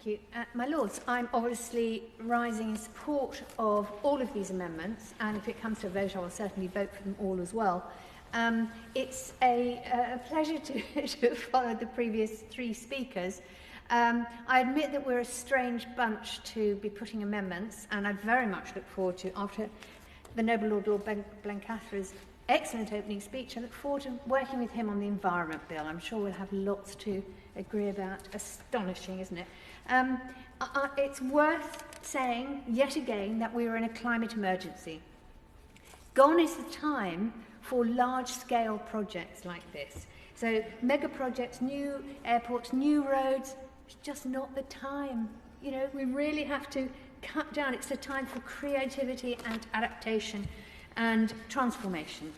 Thank you. My Lords, I'm obviously rising in support of all of these amendments, and if it comes to a vote, I will certainly vote for them all as well. It's a pleasure to follow the previous three speakers. I admit that we're a strange bunch to be putting amendments, and I very much look forward to, after the Noble Lord Blencathra's excellent opening speech, I look forward to working with him on the Environment Bill. I'm sure we'll have lots to agree about. Astonishing, isn't it? It's worth saying, yet again, that we are in a climate emergency. Gone is the time for large-scale projects like this. So mega projects, new airports, new roads, it's just not the time. You know, we really have to cut down. It's a time for creativity and adaptation and transformation.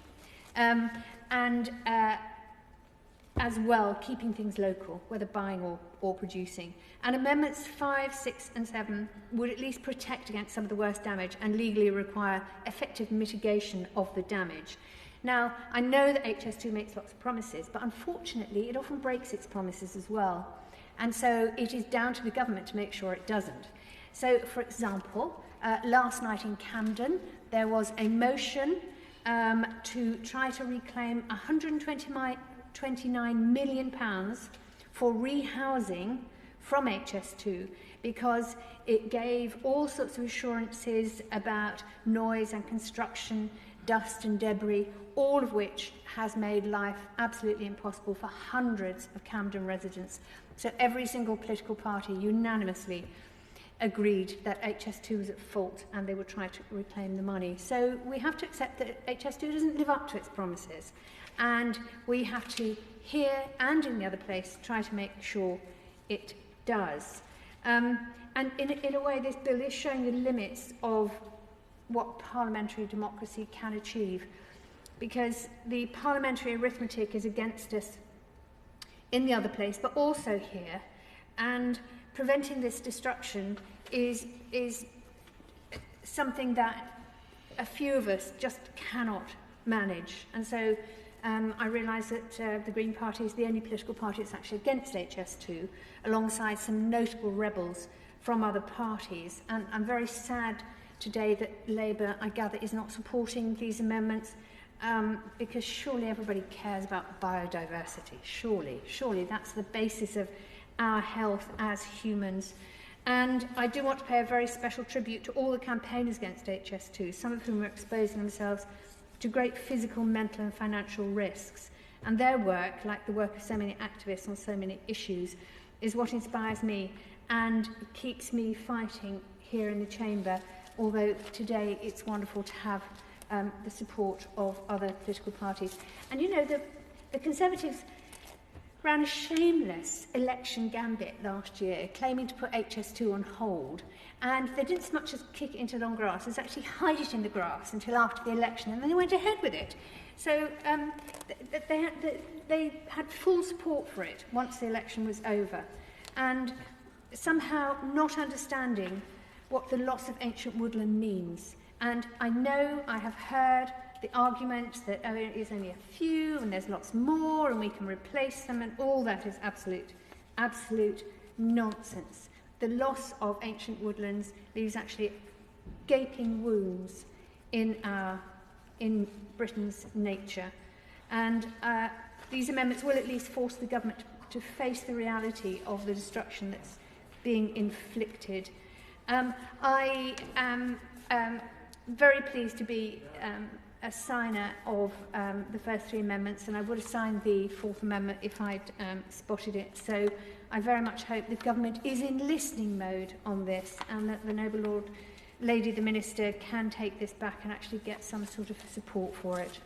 As well, keeping things local, whether buying or producing. And Amendments 5, 6 and 7 would at least protect against some of the worst damage and legally require effective mitigation of the damage. Now, I know that HS2 makes lots of promises, but unfortunately it often breaks its promises as well. And so it is down to the government to make sure it doesn't. So, for example, last night in Camden, there was a motion to try to reclaim £129 million for rehousing from HS2 because it gave all sorts of assurances about noise and construction, dust and debris, all of which has made life absolutely impossible for hundreds of Camden residents. So every single political party unanimously agreed that HS2 was at fault and they would try to reclaim the money. So we have to accept that HS2 doesn't live up to its promises, and we have to, here and in the other place, try to make sure it does. And in a way, this bill is showing the limits of what parliamentary democracy can achieve, because the parliamentary arithmetic is against us in the other place, but also here, and preventing this destruction is something that a few of us just cannot manage. And so I realise that the Green Party is the only political party that's actually against HS2, alongside some notable rebels from other parties. And I'm very sad today that Labour, I gather, is not supporting these amendments, because surely everybody cares about biodiversity. Surely that's the basis of our health as humans. And I do want to pay a very special tribute to all the campaigners against HS2, some of whom are exposing themselves to great physical, mental and financial risks. And their work, like the work of so many activists on so many issues, is what inspires me and keeps me fighting here in the chamber, although today it's wonderful to have the support of other political parties. And you know, the Conservatives ran a shameless election gambit last year, claiming to put HS2 on hold, and they didn't so much as kick it into long grass as actually hide it in the grass until after the election, and then they went ahead with it. So they had full support for it once the election was over, and somehow not understanding what the loss of ancient woodland means. And I know, I have heard the argument that it is only a few and there's lots more and we can replace them, and all that is absolute nonsense. The loss of ancient woodlands leaves actually gaping wounds in Britain's nature. And these amendments will at least force the government to face the reality of the destruction that's being inflicted. I am very pleased to be a signer of the first three amendments, and I would have signed the fourth amendment if I'd spotted it. So I very much hope the government is in listening mode on this, and that the Noble Lord Lady the Minister can take this back and actually get some sort of support for it.